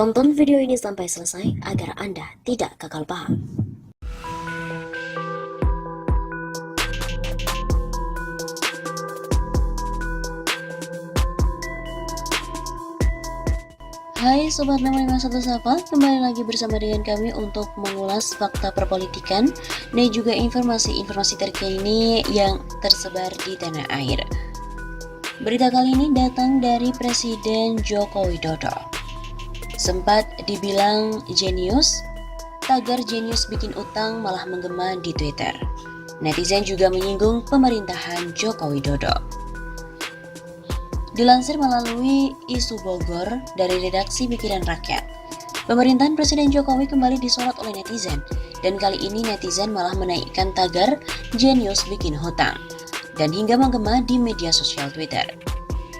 Tonton video ini sampai selesai agar Anda tidak gagal paham. Hai Sobat 651 Sapa, kembali lagi bersama dengan kami untuk mengulas fakta perpolitikan dan juga informasi-informasi terkini yang tersebar di tanah air. Berita kali ini datang dari Presiden Joko Widodo. Sempat dibilang jenius, tagar jenius bikin utang malah menggema di Twitter. Netizen juga menyinggung pemerintahan Joko Widodo. Dilansir melalui Isu Bogor dari redaksi Pikiran Rakyat, pemerintahan Presiden Jokowi kembali disorot oleh netizen, dan kali ini netizen malah menaikkan tagar jenius bikin hutang, dan hingga menggema di media sosial Twitter.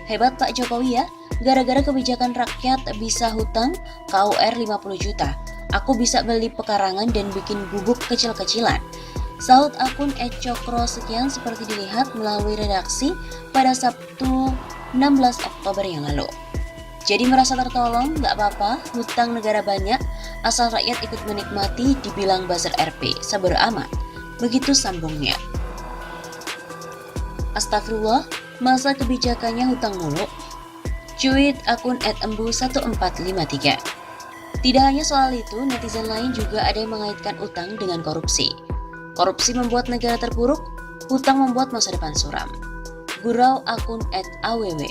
Hebat Pak Jokowi ya, gara-gara kebijakan rakyat bisa hutang KUR 50 juta, aku bisa beli pekarangan dan bikin bubuk kecil-kecilan. Saud akun @cokro sekian seperti dilihat melalui redaksi pada Sabtu 16 Oktober yang lalu. Jadi merasa tertolong, gak apa-apa, hutang negara banyak, asal rakyat ikut menikmati, dibilang buzzer RP, sabar amat. Begitu sambungnya. Astagfirullah, masa kebijakannya hutang mulu? Cuit akun @embu1453. Tidak hanya soal itu, netizen lain juga ada yang mengaitkan utang dengan korupsi. Korupsi membuat negara terpuruk, hutang membuat masa depan suram. Gurau akun @aww.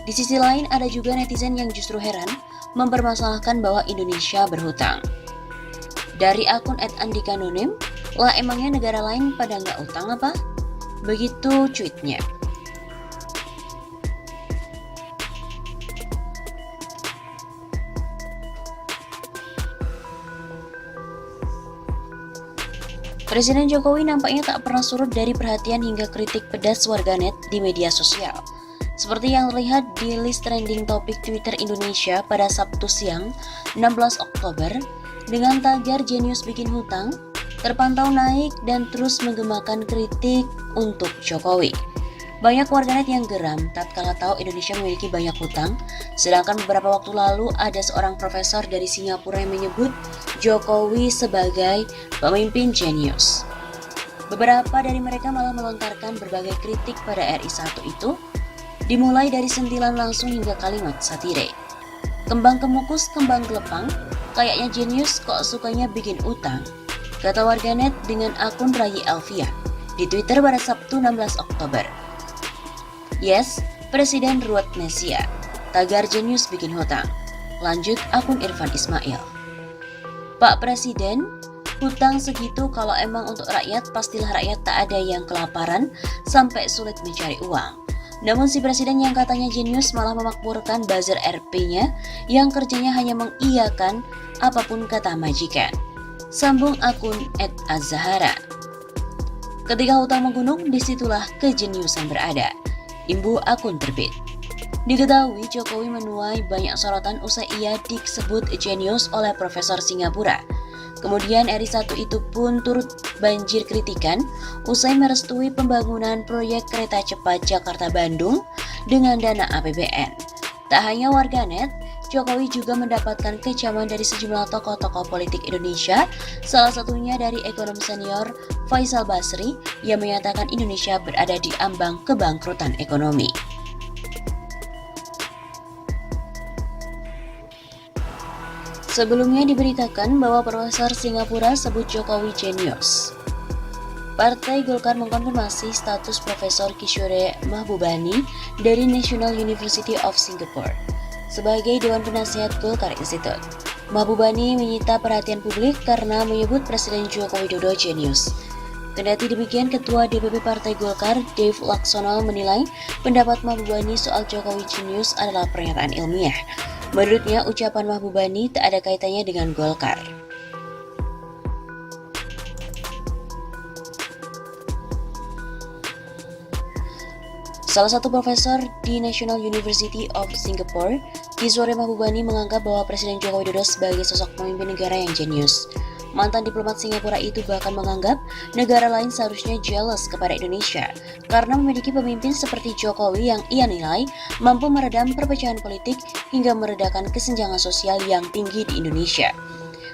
Di sisi lain ada juga netizen yang justru heran mempermasalahkan bahwa Indonesia berhutang. Dari akun @andikanonim, lah emangnya negara lain pada nggak utang apa? Begitu cuitnya. Presiden Jokowi nampaknya tak pernah surut dari perhatian hingga kritik pedas warganet di media sosial. Seperti yang terlihat di list trending topik Twitter Indonesia pada Sabtu siang 16 Oktober, dengan tagar jenius bikin hutang, terpantau naik dan terus menggemakan kritik untuk Jokowi. Banyak warganet yang geram tatkala tahu Indonesia memiliki banyak hutang, sedangkan beberapa waktu lalu ada seorang profesor dari Singapura yang menyebut Jokowi sebagai pemimpin jenius. Beberapa dari mereka malah melontarkan berbagai kritik pada RI1 itu, dimulai dari sentilan langsung hingga kalimat satire. Kembang kemukus, kembang gelepang, kayaknya jenius kok sukanya bikin utang, kata warganet dengan akun Rayi Alfia di Twitter pada Sabtu 16 Oktober. Yes, Presiden ruwet Nesia, tagar jenius bikin hutang. Lanjut akun Irfan Ismail. Pak Presiden, hutang segitu kalau emang untuk rakyat, pastilah rakyat tak ada yang kelaparan sampai sulit mencari uang. Namun si presiden yang katanya jenius malah memakmurkan buzzer RP-nya yang kerjanya hanya mengiyakan apapun kata majikan. Sambung akun @azahara. Ketika hutang menggunung, disitulah kejeniusan berada. Imbu akun terbit. Diketahui Jokowi menuai banyak sorotan usai ia disebut jenius oleh Profesor Singapura. Kemudian RI1 itu pun turut banjir kritikan usai merestui pembangunan proyek kereta cepat Jakarta-Bandung dengan dana APBN. Tak hanya warganet, Jokowi juga mendapatkan kecaman dari sejumlah tokoh-tokoh politik Indonesia, salah satunya dari ekonom senior Faisal Basri yang menyatakan Indonesia berada di ambang kebangkrutan ekonomi. Sebelumnya diberitakan bahwa Profesor Singapura sebut Jokowi jenius. Partai Golkar mengkonfirmasi status Profesor Kishore Mahbubani dari National University of Singapore sebagai Dewan Penasihat Golkar Institute. Mahbubani menyita perhatian publik karena menyebut Presiden Joko Widodo jenius. Kendati demikian, Ketua DPP Partai Golkar, Dave Laksono, menilai pendapat Mahbubani soal Jokowi jenius adalah pernyataan ilmiah. Menurutnya, ucapan Mahbubani tak ada kaitannya dengan Golkar. Salah satu profesor di National University of Singapore, Kishore Mahbubani, menganggap bahwa Presiden Joko Widodo sebagai sosok pemimpin negara yang jenius. Mantan diplomat Singapura itu bahkan menganggap negara lain seharusnya jealous kepada Indonesia karena memiliki pemimpin seperti Jokowi yang ia nilai mampu meredam perpecahan politik hingga meredakan kesenjangan sosial yang tinggi di Indonesia.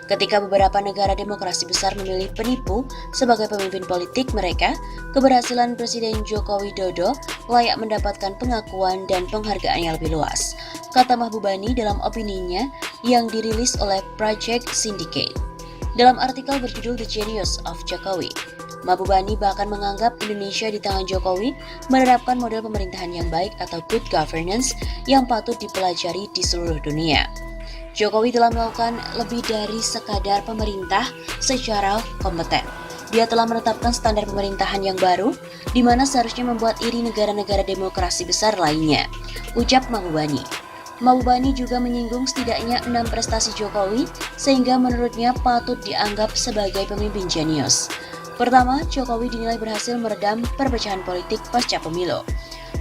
Ketika beberapa negara demokrasi besar memilih penipu sebagai pemimpin politik mereka, keberhasilan Presiden Joko Widodo layak mendapatkan pengakuan dan penghargaan yang lebih luas, kata Mahbubani dalam opininya yang dirilis oleh Project Syndicate. Dalam artikel berjudul The Genius of Jokowi, Mahbubani bahkan menganggap Indonesia di tangan Jokowi menerapkan model pemerintahan yang baik atau good governance yang patut dipelajari di seluruh dunia. Jokowi telah melakukan lebih dari sekadar pemerintah secara kompeten. Dia telah menetapkan standar pemerintahan yang baru, di mana seharusnya membuat iri negara-negara demokrasi besar lainnya, ucap Mahbubani. Mahbubani juga menyinggung setidaknya 6 prestasi Jokowi, sehingga menurutnya patut dianggap sebagai pemimpin jenius. Pertama, Jokowi dinilai berhasil meredam perpecahan politik pasca pemilu.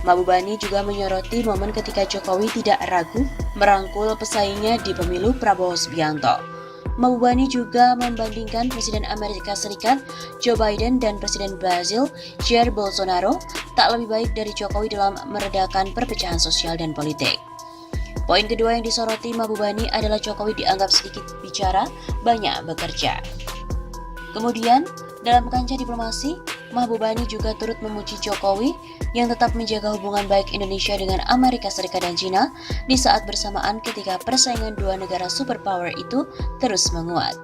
Mahbubani juga menyoroti momen ketika Jokowi tidak ragu merangkul pesaingnya di pemilu Prabowo Subianto. Mahbubani juga membandingkan Presiden Amerika Serikat Joe Biden dan Presiden Brazil Jair Bolsonaro tak lebih baik dari Jokowi dalam meredakan perpecahan sosial dan politik. Poin kedua yang disoroti Mahbubani adalah Jokowi dianggap sedikit bicara, banyak bekerja. Kemudian, dalam kancah diplomasi, Mahbubani juga turut memuji Jokowi yang tetap menjaga hubungan baik Indonesia dengan Amerika Serikat dan China di saat bersamaan ketika persaingan dua negara superpower itu terus menguat.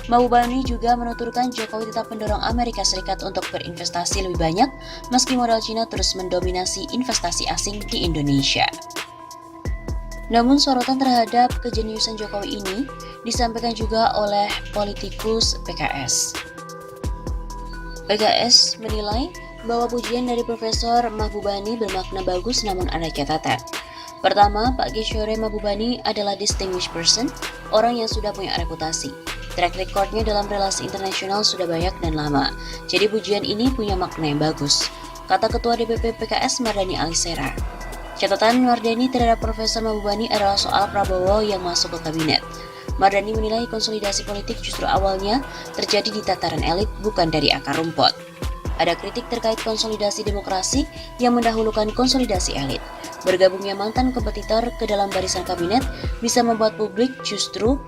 Mahbubani juga menuturkan Jokowi tetap mendorong Amerika Serikat untuk berinvestasi lebih banyak meski modal China terus mendominasi investasi asing di Indonesia. Namun sorotan terhadap kejeniusan Jokowi ini disampaikan juga oleh politikus PKS. PKS menilai bahwa pujian dari Profesor Mahbubani bermakna bagus namun ada catatan. Pertama, Pak Gishore Mahbubani adalah distinguished person, orang yang sudah punya reputasi. Track recordnya dalam relasi internasional sudah banyak dan lama, jadi pujian ini punya makna yang bagus, kata Ketua DPP PKS Mardhani Alisera. Catatan Mardhani terhadap Profesor Mahbubani adalah soal Prabowo yang masuk ke kabinet. Mardhani menilai konsolidasi politik justru awalnya terjadi di tataran elit, bukan dari akar rumput. Ada kritik terkait konsolidasi demokrasi yang mendahulukan konsolidasi elit. Bergabungnya mantan kompetitor ke dalam barisan kabinet bisa membuat publik justru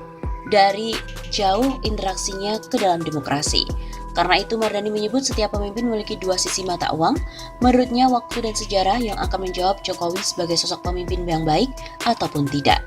dari jauh interaksinya ke dalam demokrasi. Karena itu Mardhani menyebut setiap pemimpin memiliki dua sisi mata uang. Menurutnya waktu dan sejarah yang akan menjawab Jokowi sebagai sosok pemimpin yang baik ataupun tidak.